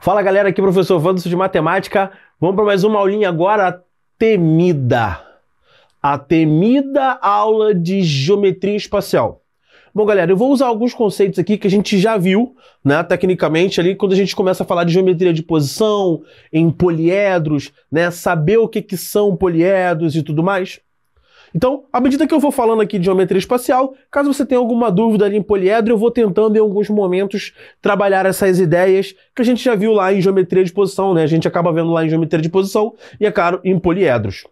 Fala galera, aqui é o professor Wanderson de Matemática. Vamos para mais uma aulinha agora, a temida aula de geometria espacial. Bom galera, eu vou usar alguns conceitos aqui que a gente já viu, né, tecnicamente ali, quando a gente começa a falar de geometria de posição, em poliedros, né, saber o que são poliedros e tudo mais. Então, à medida que eu vou falando aqui de geometria espacial, caso você tenha alguma dúvida ali em poliedro, eu vou tentando em alguns momentos trabalhar essas ideias que a gente já viu lá em geometria de posição, né? A gente acaba vendo lá em geometria de posição e, é claro, em poliedros.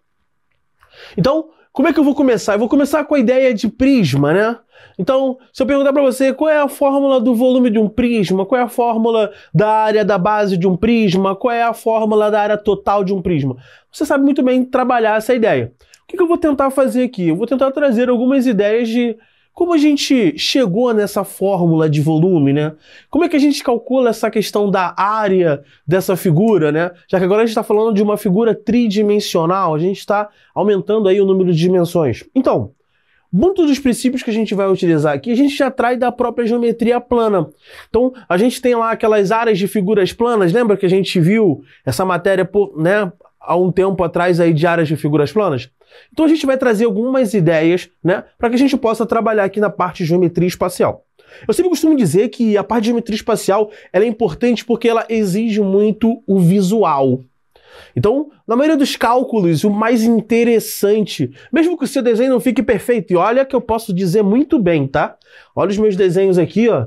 Então, como é que eu vou começar? Eu vou começar com a ideia de prisma, né? Então, se eu perguntar para você qual é a fórmula do volume de um prisma, qual é a fórmula da área da base de um prisma, qual é a fórmula da área total de um prisma, você sabe muito bem trabalhar essa ideia. O que eu vou tentar fazer aqui? Eu vou tentar trazer algumas ideias de como a gente chegou nessa fórmula de volume, né? Como é que a gente calcula essa questão da área dessa figura, né? Já que agora a gente está falando de uma figura tridimensional, a gente está aumentando aí o número de dimensões. Então, muitos dos princípios que a gente vai utilizar aqui, a gente já traz da própria geometria plana. Então, a gente tem lá aquelas áreas de figuras planas, lembra que a gente viu essa matéria, né, há um tempo atrás aí de áreas de figuras planas? Então a gente vai trazer algumas ideias, né, para que a gente possa trabalhar aqui na parte de geometria espacial. Eu sempre costumo dizer que a parte de geometria espacial ela é importante porque ela exige muito o visual. Então, na maioria dos cálculos, o mais interessante, mesmo que o seu desenho não fique perfeito, e olha que eu posso dizer muito bem, tá? Olha os meus desenhos aqui, ó,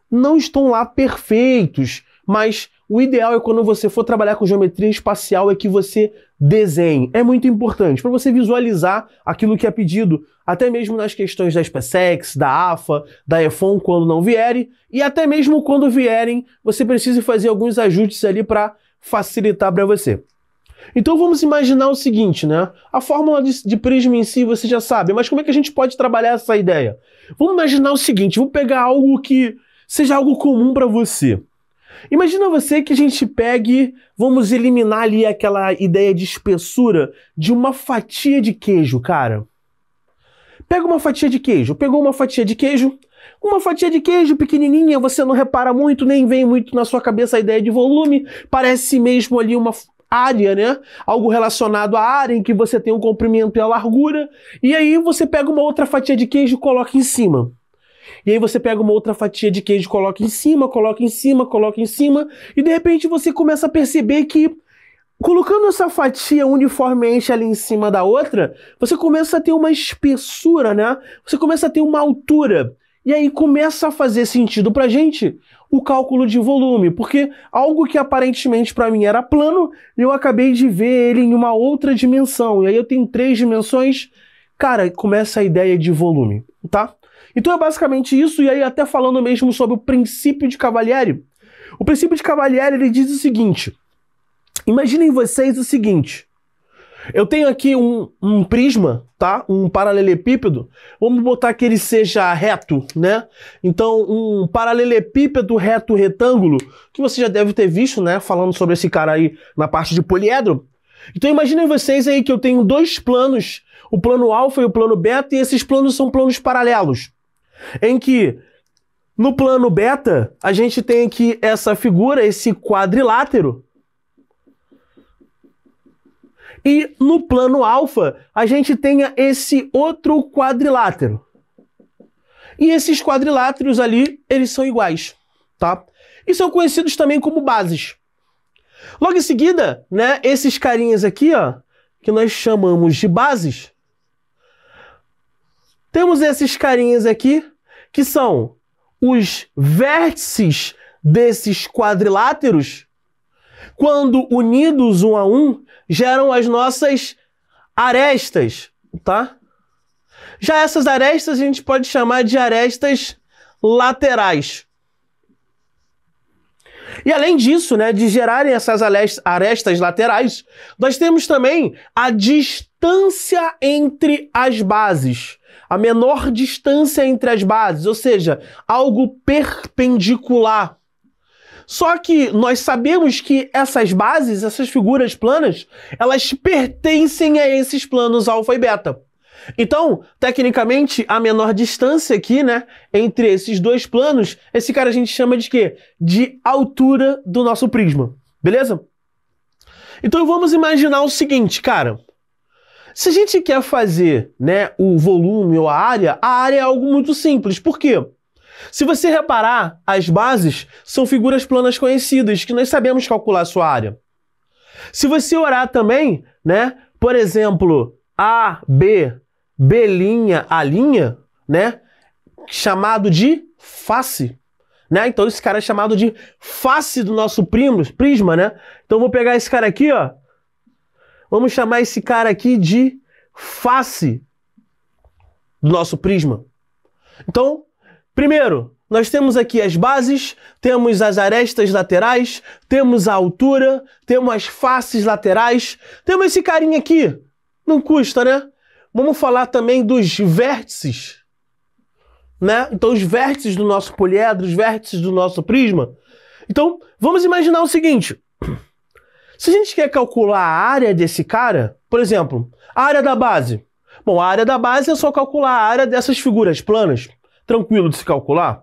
não estão lá perfeitos, mas o ideal é quando você for trabalhar com geometria espacial é que você desenhe. É muito importante para você visualizar aquilo que é pedido, até mesmo nas questões da SpaceX, da AFA, da EFON quando não vierem, e até mesmo quando vierem, você precisa fazer alguns ajustes ali para facilitar para você. Então vamos imaginar o seguinte, né? A fórmula de prisma em si você já sabe, mas como é que a gente pode trabalhar essa ideia? Vamos imaginar o seguinte, vamos pegar algo que seja algo comum para você. Imagina você que a gente pegue, vamos eliminar ali aquela ideia de espessura de uma fatia de queijo, cara. Pega uma fatia de queijo, pegou uma fatia de queijo pequenininha, você não repara muito, nem vem muito na sua cabeça a ideia de volume, parece mesmo ali uma área, né? Algo relacionado à área em que você tem um comprimento e a largura, e aí você pega uma outra fatia de queijo e coloca em cima. E aí você pega uma outra fatia de queijo, coloca em cima, e de repente você começa a perceber que, colocando essa fatia uniformemente ali em cima da outra, você começa a ter uma espessura, né? Você começa a ter uma altura. E aí começa a fazer sentido pra gente o cálculo de volume, porque algo que aparentemente para mim era plano, eu acabei de ver ele em uma outra dimensão. E aí eu tenho 3 dimensões, cara, começa a ideia de volume, tá? Então é basicamente isso, e aí até falando mesmo sobre o princípio de Cavalieri. O princípio de Cavalieri, ele diz o seguinte, imaginem vocês o seguinte, eu tenho aqui um prisma, tá? Um paralelepípedo, vamos botar que ele seja reto, né? Então um paralelepípedo reto retângulo, que você já deve ter visto, né? Falando sobre esse cara aí na parte de poliedro. Então imaginem vocês aí que eu tenho 2 planos, o plano alfa e o plano beta, e esses planos são planos paralelos. Em que, no plano beta, a gente tem aqui essa figura, esse quadrilátero. E no plano alfa, a gente tem esse outro quadrilátero. E esses quadriláteros ali, eles são iguais, tá? E são conhecidos também como bases. Logo em seguida, né, esses carinhas aqui, ó, que nós chamamos de bases, temos esses carinhas aqui, que são os vértices desses quadriláteros, quando unidos um a um, geram as nossas arestas, tá? Já essas arestas a gente pode chamar de arestas laterais. E além disso, né, de gerarem essas arestas laterais, nós temos também a distância entre as bases. A menor distância entre as bases, ou seja, algo perpendicular. Só que nós sabemos que essas bases, essas figuras planas, elas pertencem a esses planos alfa e beta. Então, tecnicamente, a menor distância aqui, né, entre esses dois planos, esse cara a gente chama de quê? De altura do nosso prisma, beleza? Então vamos imaginar o seguinte, cara. Se a gente quer fazer, né, o volume ou a área é algo muito simples. Por quê? Se você reparar, as bases são figuras planas conhecidas, que nós sabemos calcular a sua área. Se você olhar também, né, por exemplo, A, B, B', A', né, chamado de face, né? Então esse cara é chamado de face do nosso prisma, né? Então eu vou pegar esse cara aqui, ó. Vamos chamar esse cara aqui de face do nosso prisma. Então, primeiro, nós temos aqui as bases, temos as arestas laterais, temos a altura, temos as faces laterais, temos esse carinha aqui. Não custa, né? Vamos falar também dos vértices, né? Então, os vértices do nosso poliedro, os vértices do nosso prisma. Então, vamos imaginar o seguinte. Se a gente quer calcular a área desse cara, por exemplo, a área da base. Bom, a área da base é só calcular a área dessas figuras planas. Tranquilo de se calcular.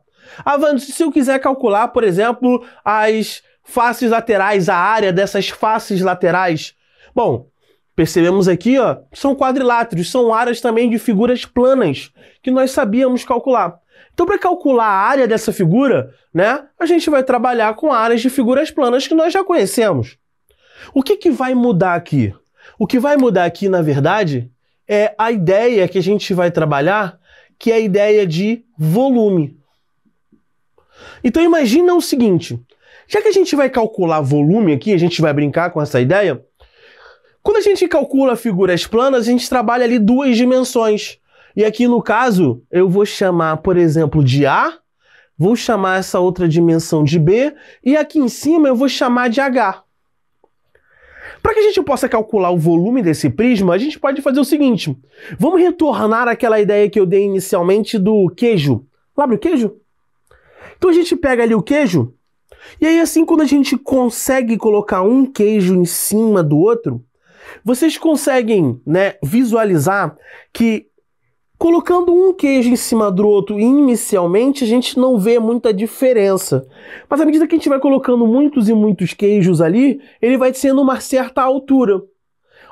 Se eu quiser calcular, por exemplo, as faces laterais, a área dessas faces laterais. Bom, percebemos aqui, ó, são quadriláteros, são áreas também de figuras planas, que nós sabíamos calcular. Então, para calcular a área dessa figura, né, a gente vai trabalhar com áreas de figuras planas que nós já conhecemos. O que vai mudar aqui? O que vai mudar aqui, na verdade, é a ideia que a gente vai trabalhar, que é a ideia de volume. Então imagina o seguinte, já que a gente vai calcular volume aqui, a gente vai brincar com essa ideia, quando a gente calcula figuras planas, a gente trabalha ali duas dimensões. E aqui no caso, eu vou chamar, por exemplo, de A, vou chamar essa outra dimensão de B, e aqui em cima eu vou chamar de H. Para que a gente possa calcular o volume desse prisma, a gente pode fazer o seguinte. Vamos retornar àquela ideia que eu dei inicialmente do queijo. Lembra o queijo? Então a gente pega ali o queijo, e aí assim quando a gente consegue colocar um queijo em cima do outro, vocês conseguem, né, visualizar que colocando um queijo em cima do outro inicialmente, a gente não vê muita diferença. Mas à medida que a gente vai colocando muitos e muitos queijos ali, ele vai sendo uma certa altura.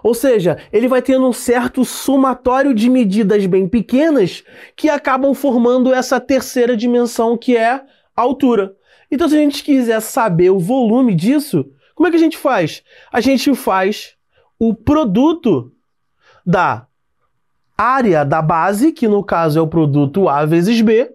Ou seja, ele vai tendo um certo somatório de medidas bem pequenas que acabam formando essa terceira dimensão que é a altura. Então se a gente quiser saber o volume disso, como é que a gente faz? A gente faz o produto da área da base, que no caso é o produto A vezes B,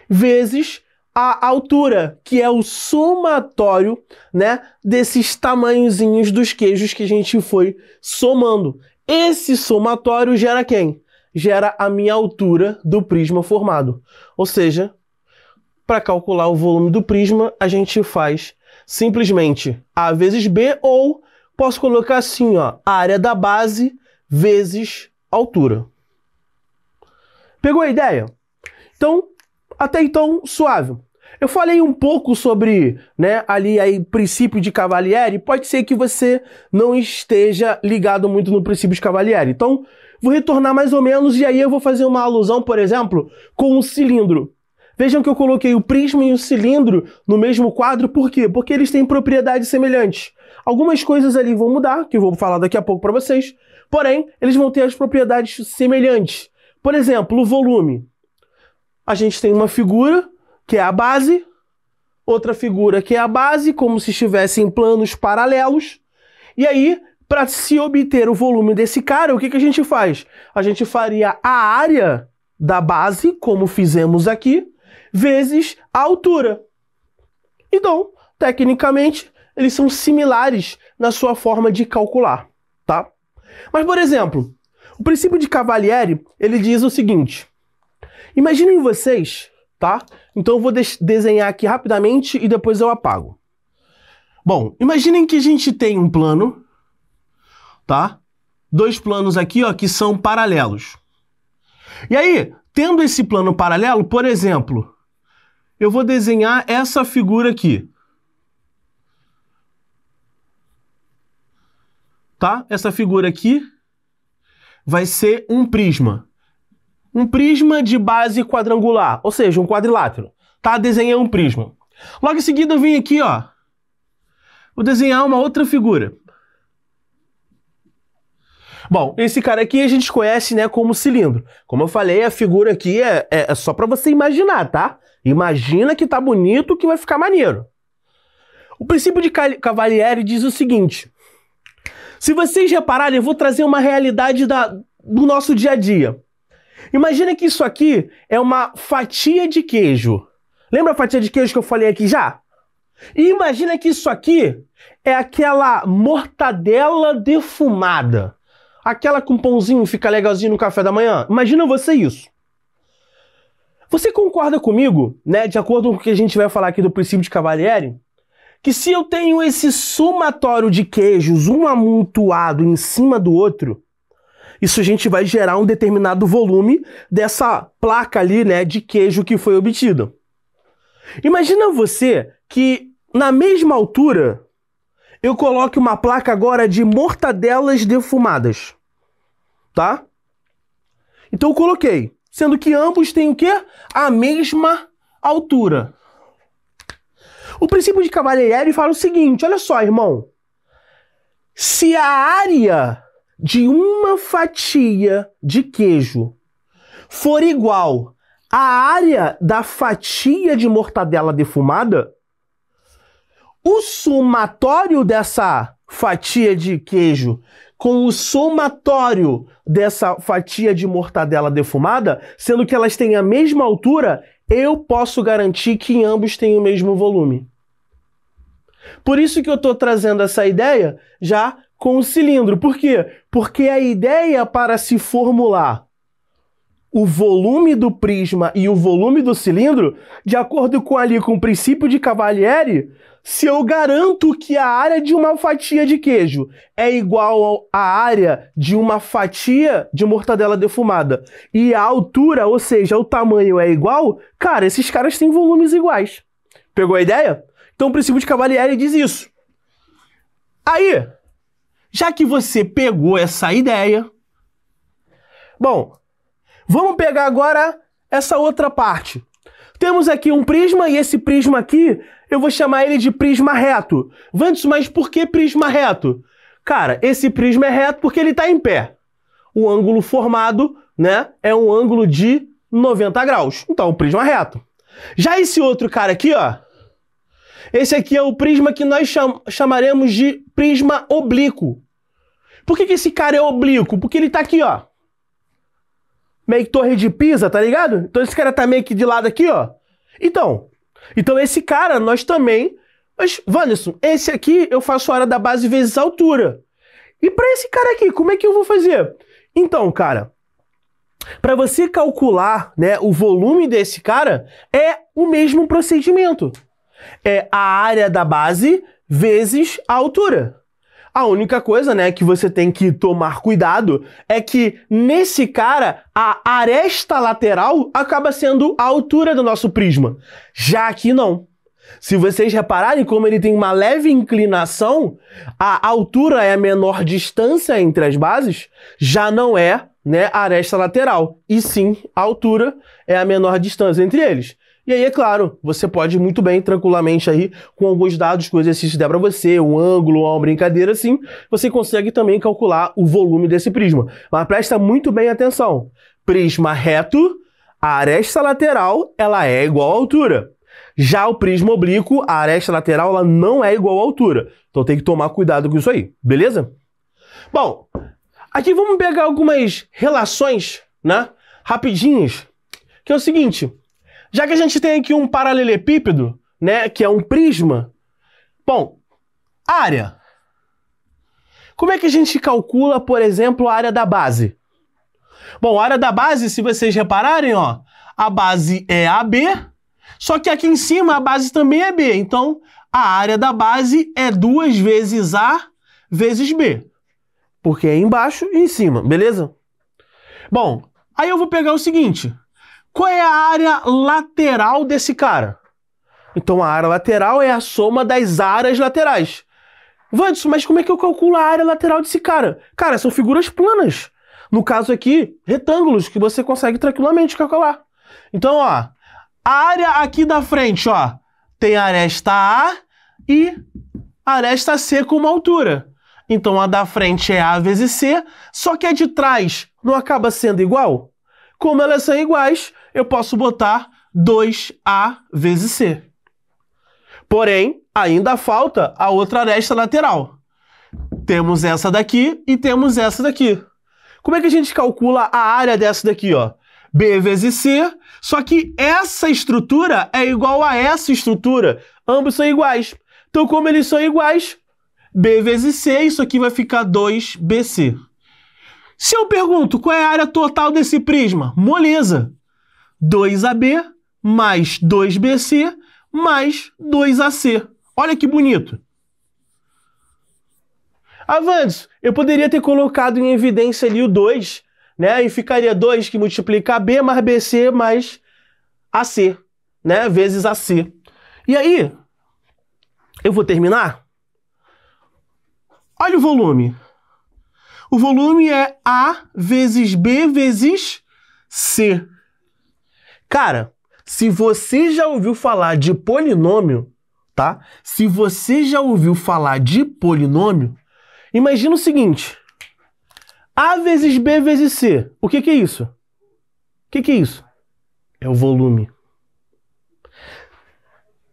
vezes a altura, que é o somatório, né, desses tamanhozinhos dos queijos que a gente foi somando. Esse somatório gera quem? Gera a minha altura do prisma formado. Ou seja, para calcular o volume do prisma, a gente faz simplesmente A vezes B, ou posso colocar assim, ó, a área da base vezes altura. Pegou a ideia? Então, até então, suave. Eu falei um pouco sobre, né, ali aí, princípio de Cavalieri. Pode ser que você não esteja ligado muito no princípio de Cavalieri. Então, vou retornar mais ou menos e aí eu vou fazer uma alusão, por exemplo, com um cilindro. Vejam que eu coloquei o prisma e o cilindro no mesmo quadro. Por quê? Porque eles têm propriedades semelhantes. Algumas coisas ali vão mudar, que eu vou falar daqui a pouco para vocês. Porém, eles vão ter as propriedades semelhantes. Por exemplo, o volume. A gente tem uma figura, que é a base, outra figura que é a base, como se estivessem em planos paralelos. E aí, para se obter o volume desse cara, o que a gente faz? A gente faria a área da base, como fizemos aqui, vezes a altura. Então, tecnicamente, eles são similares na sua forma de calcular, tá? Mas, por exemplo, o princípio de Cavalieri, ele diz o seguinte. Imaginem vocês, tá? Então eu vou desenhar aqui rapidamente e depois eu apago. Bom, imaginem que a gente tem um plano, tá? Dois planos aqui, ó, que são paralelos. E aí, tendo esse plano paralelo, por exemplo, eu vou desenhar essa figura aqui. Tá? Essa figura aqui vai ser um prisma. Um prisma de base quadrangular, ou seja, um quadrilátero. Tá? Desenhei um prisma. Logo em seguida eu vim aqui, ó. Vou desenhar uma outra figura. Bom, esse cara aqui a gente conhece, né, como cilindro. Como eu falei, a figura aqui é só para você imaginar, tá? Imagina que tá bonito, que vai ficar maneiro. O princípio de Cavalieri diz o seguinte. Se vocês repararem, eu vou trazer uma realidade do nosso dia a dia. Imagina que isso aqui é uma fatia de queijo. Lembra a fatia de queijo que eu falei aqui já? E imagina que isso aqui é aquela mortadela defumada. Aquela com pãozinho fica legalzinho no café da manhã. Imagina você isso. Você concorda comigo, né, de acordo com o que a gente vai falar aqui do princípio de Cavalieri, que se eu tenho esse somatório de queijos, um amontoado em cima do outro, isso a gente vai gerar um determinado volume dessa placa ali, né, de queijo que foi obtida. Imagina você que na mesma altura eu coloque uma placa agora de mortadelas defumadas, tá? Então eu coloquei, sendo que ambos têm o quê? A mesma altura. O princípio de Cavalieri fala o seguinte, olha só, irmão. Se a área de uma fatia de queijo for igual à área da fatia de mortadela defumada, o somatório dessa fatia de queijo com o somatório dessa fatia de mortadela defumada, sendo que elas têm a mesma altura, eu posso garantir que ambos têm o mesmo volume. Por isso que eu estou trazendo essa ideia já com o cilindro. Por quê? Porque a ideia para se formular o volume do prisma e o volume do cilindro, de acordo com o princípio de Cavalieri, se eu garanto que a área de uma fatia de queijo é igual à área de uma fatia de mortadela defumada e a altura, ou seja, o tamanho é igual, cara, esses caras têm volumes iguais. Pegou a ideia? Então o princípio de Cavalieri diz isso. Aí, já que você pegou essa ideia, bom, vamos pegar agora essa outra parte. Temos aqui um prisma e esse prisma aqui, eu vou chamar ele de prisma reto. Vandes, mas por que prisma reto? Cara, esse prisma é reto porque ele está em pé. O ângulo formado, né, é um ângulo de 90 graus. Então, o prisma é reto. Já esse outro cara aqui, ó, esse aqui é o prisma que nós chamaremos de prisma oblíquo. Por que esse cara é oblíquo? Porque ele tá aqui, ó. Meio que torre de Pisa, tá ligado? Então esse cara tá meio que de lado aqui, ó. Então esse cara nós também... Mas, Wanderson, esse aqui eu faço a área da base vezes a altura. E para esse cara aqui, como é que eu vou fazer? Então, cara, para você calcular, né, o volume desse cara, é o mesmo procedimento. É a área da base vezes a altura. A única coisa, né, que você tem que tomar cuidado é que, nesse cara, a aresta lateral acaba sendo a altura do nosso prisma. Já aqui não. Se vocês repararem, como ele tem uma leve inclinação, a altura é a menor distância entre as bases, já não é, né, a aresta lateral. E sim, a altura é a menor distância entre eles. E aí, é claro, você pode muito bem, tranquilamente aí, com alguns dados que o exercício der para você, um ângulo ou uma brincadeira assim, você consegue também calcular o volume desse prisma. Mas presta muito bem atenção. Prisma reto, a aresta lateral, ela é igual à altura. Já o prisma oblíquo, a aresta lateral, ela não é igual à altura. Então tem que tomar cuidado com isso aí, beleza? Bom, aqui vamos pegar algumas relações, né, rapidinhas, que é o seguinte... Já que a gente tem aqui um paralelepípedo, né, que é um prisma, bom, área. Como é que a gente calcula, por exemplo, a área da base? Bom, a área da base, se vocês repararem, ó, a base é AB, só que aqui em cima a base também é B. Então, a área da base é 2 vezes A vezes B. Porque é embaixo e em cima, beleza? Bom, aí eu vou pegar o seguinte... Qual é a área lateral desse cara? Então a área lateral é a soma das áreas laterais. Wanderson, mas como é que eu calculo a área lateral desse cara? Cara, são figuras planas. No caso aqui, retângulos, que você consegue tranquilamente calcular. Então, ó, a área aqui da frente, ó, tem a aresta A e a aresta C com uma altura. Então, a da frente é A vezes C, só que a de trás não acaba sendo igual? Como elas são iguais, eu posso botar 2A vezes C. Porém, ainda falta a outra aresta lateral. Temos essa daqui e temos essa daqui. Como é que a gente calcula a área dessa daqui, ó? B vezes C, só que essa estrutura é igual a essa estrutura. Ambos são iguais. Então, como eles são iguais, B vezes C, isso aqui vai ficar 2BC. Se eu pergunto qual é a área total desse prisma, moleza. 2AB mais 2BC mais 2AC. Olha que bonito. Avanço, eu poderia ter colocado em evidência ali o 2, né? E ficaria 2 que multiplica AB mais BC mais AC, né? Vezes AC. E aí, eu vou terminar. Olha o volume. O volume é A vezes B vezes C. Cara, se você já ouviu falar de polinômio, tá? Se você já ouviu falar de polinômio, imagina o seguinte. A vezes B vezes C. O que é isso? O que é isso? É o volume.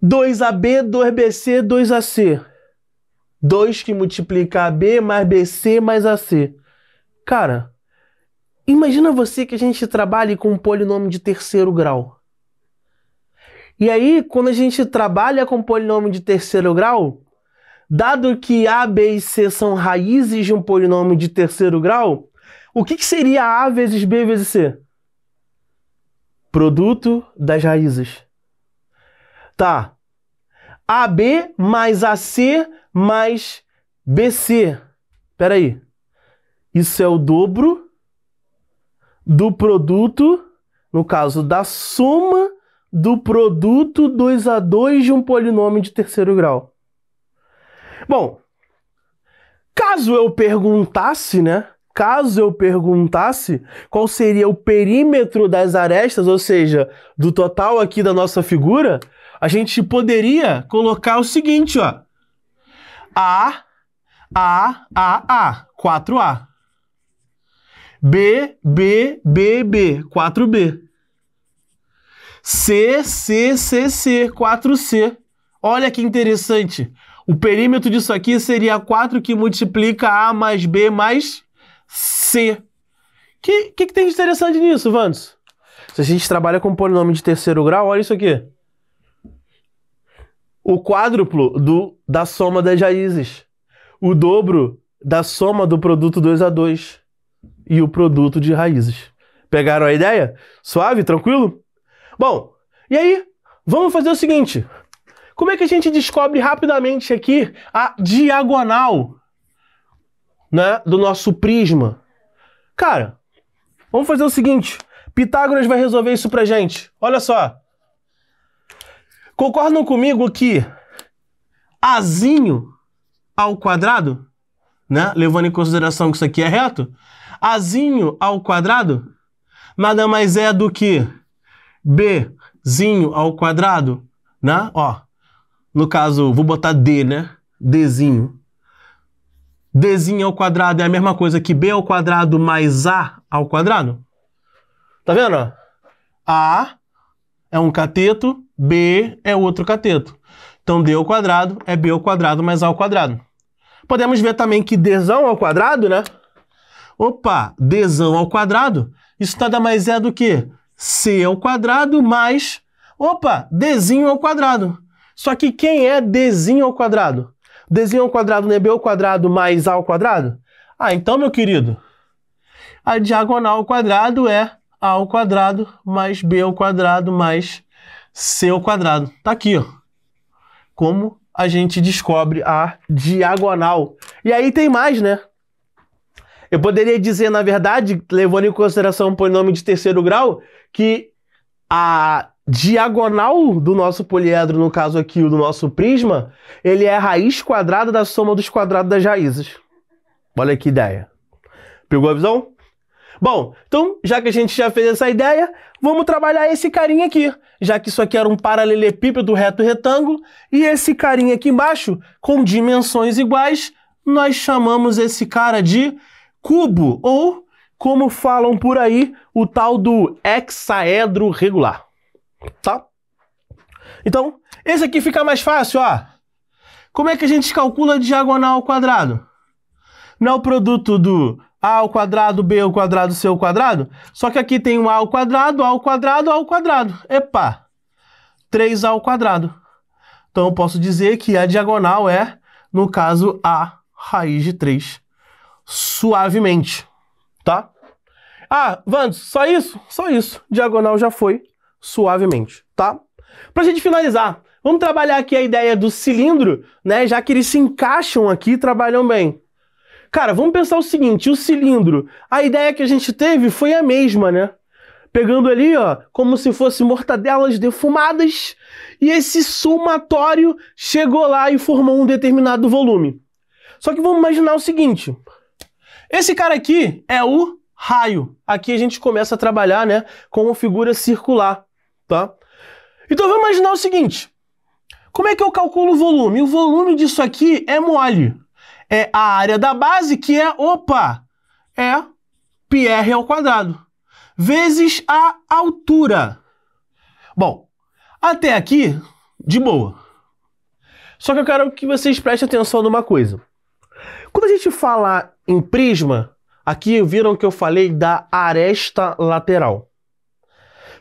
2AB, 2BC, 2AC. 2 que multiplica AB mais BC mais AC. Cara, imagina você que a gente trabalhe com um polinômio de terceiro grau. E aí, quando a gente trabalha com polinômio de terceiro grau, dado que A, B e C são raízes de um polinômio de terceiro grau, o que seria A vezes B vezes C? Produto das raízes. Tá. AB mais AC mais BC. Espera aí. Isso é o dobro do produto, no caso da soma do produto 2A2 de um polinômio de terceiro grau. Bom, caso eu perguntasse, né? Caso eu perguntasse qual seria o perímetro das arestas, ou seja, do total aqui da nossa figura, a gente poderia colocar o seguinte, ó. A, 4A. B, 4B. C, 4C. Olha que interessante. O perímetro disso aqui seria 4 que multiplica A mais B mais C. Que tem de interessante nisso, Vandes? Se a gente trabalha com polinômio de terceiro grau, olha isso aqui. O quádruplo da soma das raízes. O dobro da soma do produto 2A2. E o produto de raízes. Pegaram a ideia? Suave? Tranquilo? Bom, e aí, vamos fazer o seguinte. Como é que a gente descobre rapidamente aqui a diagonal, né, do nosso prisma? Cara, vamos fazer o seguinte. Pitágoras vai resolver isso pra gente. Olha só. Concordam comigo que Azinho ao quadrado, né, levando em consideração que isso aqui é reto, Azinho ao quadrado nada mais é do que Bzinho ao quadrado, né? Ó, no caso, vou botar D, né? Dzinho. Dzinho ao quadrado é a mesma coisa que B ao quadrado mais A ao quadrado. Tá vendo? Ó? A é um cateto, B é outro cateto. Então, D ao quadrado é B ao quadrado mais A ao quadrado. Podemos ver também que Dzão ao quadrado, né? Opa, Dzão ao quadrado, isso nada mais é do que C ao quadrado mais, opa, Dzinho ao quadrado. Só que quem é Dzinho ao quadrado? Dzinho ao quadrado não é B ao quadrado mais A ao quadrado? Ah, então, meu querido, a diagonal ao quadrado é A ao quadrado mais B ao quadrado mais C ao quadrado. Tá aqui, ó. Como a gente descobre a diagonal. E aí tem mais, né? Eu poderia dizer, na verdade, levando em consideração um polinômio de terceiro grau, que a diagonal do nosso poliedro, no caso aqui, o do nosso prisma, ele é a raiz quadrada da soma dos quadrados das raízes. Olha que ideia. Pegou a visão? Bom, então, já que a gente já fez essa ideia, vamos trabalhar esse carinha aqui. Já que isso aqui era um paralelepípedo reto retângulo, e esse carinha aqui embaixo, com dimensões iguais, nós chamamos esse cara de cubo, ou, como falam por aí, o tal do hexaedro regular. Tá? Então, esse aqui fica mais fácil, ó. Como é que a gente calcula a diagonal ao quadrado? Não é o produto do a ao quadrado, b ao quadrado, c ao quadrado? Só que aqui tem um a ao quadrado, a ao quadrado, a ao quadrado. Epa! 3a ao quadrado. Então eu posso dizer que a diagonal é, no caso, a raiz de 3. Suavemente. Tá? Ah, Vandos, só isso? Só isso. Diagonal já foi. Suavemente. Tá? Pra gente finalizar, vamos trabalhar aqui a ideia do cilindro, né? Já que eles se encaixam aqui e trabalham bem. Cara, vamos pensar o seguinte, o cilindro, a ideia que a gente teve foi a mesma, né? Pegando ali, ó, como se fossem mortadelas defumadas, e esse somatório chegou lá e formou um determinado volume. Só que vamos imaginar o seguinte, esse cara aqui é o raio. Aqui a gente começa a trabalhar, né, com uma figura circular, tá? Então vamos imaginar o seguinte, como é que eu calculo o volume? O volume disso aqui é mole. É a área da base que é, é πr ao quadrado, vezes a altura. Bom, até aqui, de boa. Só que eu quero que vocês prestem atenção numa coisa. Quando a gente fala em prisma, aqui viram que eu falei da aresta lateral.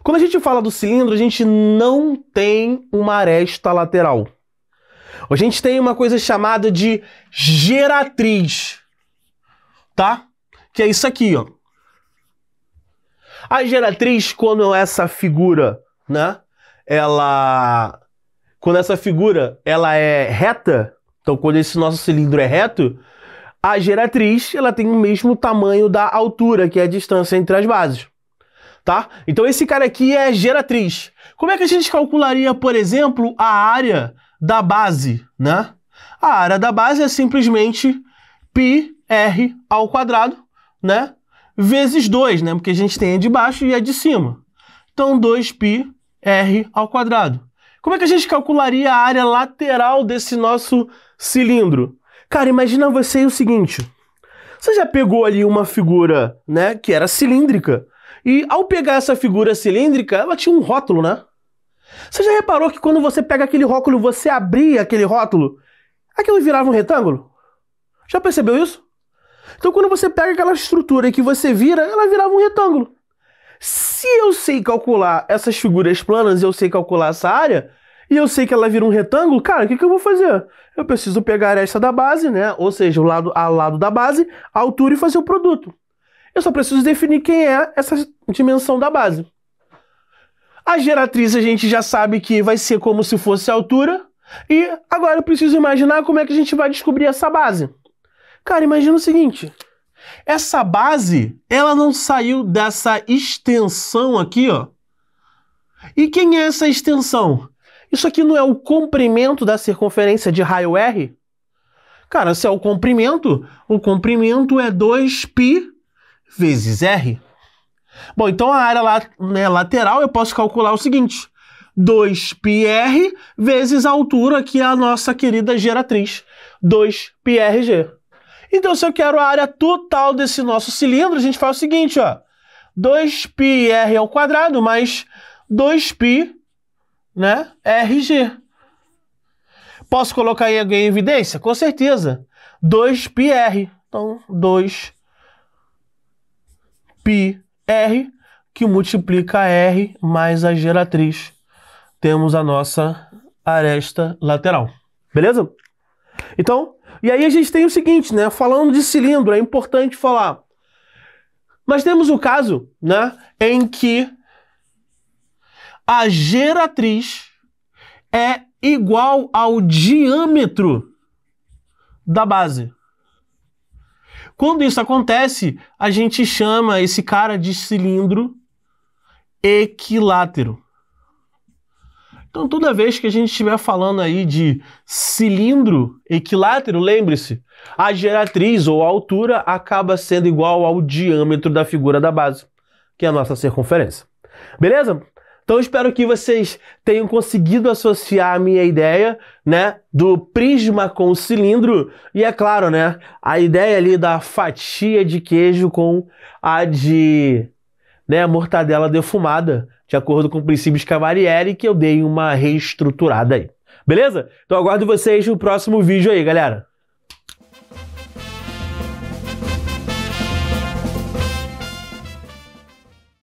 Quando a gente fala do cilindro, a gente não tem uma aresta lateral. A gente tem uma coisa chamada de geratriz, tá? Que é isso aqui, ó. A geratriz, quando essa figura, né? Quando essa figura, ela é reta, então quando esse nosso cilindro é reto, a geratriz, ela tem o mesmo tamanho da altura, que é a distância entre as bases, tá? Então esse cara aqui é a geratriz. Como é que a gente calcularia, por exemplo, a área da base, né? A área da base é simplesmente πr ao quadrado, né? Vezes 2, né? Porque a gente tem a de baixo e a de cima. Então, 2πr ao quadrado. Como é que a gente calcularia a área lateral desse nosso cilindro? Cara, imagina você o seguinte. Você já pegou ali uma figura, né? Que era cilíndrica. E ao pegar essa figura cilíndrica, ela tinha um rótulo, né? Você já reparou que quando você pega aquele rótulo, você abria aquele rótulo, aquilo virava um retângulo? Já percebeu isso? Então quando você pega aquela estrutura e que você vira, ela virava um retângulo. Se eu sei calcular essas figuras planas, eu sei calcular essa área, e eu sei que ela vira um retângulo, cara, o que eu vou fazer? Eu preciso pegar esta da base, né? Ou seja, o lado ao lado da base, a altura e fazer o produto. Eu só preciso definir quem é essa dimensão da base. A geratriz a gente já sabe que vai ser como se fosse a altura. E agora eu preciso imaginar como é que a gente vai descobrir essa base. Cara, imagina o seguinte. Essa base, ela não saiu dessa extensão aqui, ó. E quem é essa extensão? Isso aqui não é o comprimento da circunferência de raio R? Cara, se é o comprimento é 2π vezes R. Bom, então a área lateral eu posso calcular o seguinte. 2πr vezes a altura, que é a nossa querida geratriz. 2πrg. Então, se eu quero a área total desse nosso cilindro, a gente faz o seguinte, ó. 2πr ao quadrado mais 2π, né, rg. Posso colocar aí em evidência? Com certeza. 2πr. Então, 2πr, que multiplica R mais a geratriz. Temos a nossa aresta lateral. Beleza? Então, e aí a gente tem o seguinte, né? Falando de cilindro, é importante falar. Mas temos o caso, né, em que a geratriz é igual ao diâmetro da base. Quando isso acontece, a gente chama esse cara de cilindro equilátero. Então, toda vez que a gente estiver falando aí de cilindro equilátero, lembre-se, a geratriz ou a altura acaba sendo igual ao diâmetro da figura da base, que é a nossa circunferência. Beleza? Então, espero que vocês tenham conseguido associar a minha ideia, né, do prisma com o cilindro e, é claro, né, a ideia ali da fatia de queijo com a de, né, mortadela defumada, de acordo com o princípio de Cavalieri, que eu dei uma reestruturada aí. Beleza? Então, aguardo vocês no próximo vídeo aí, galera.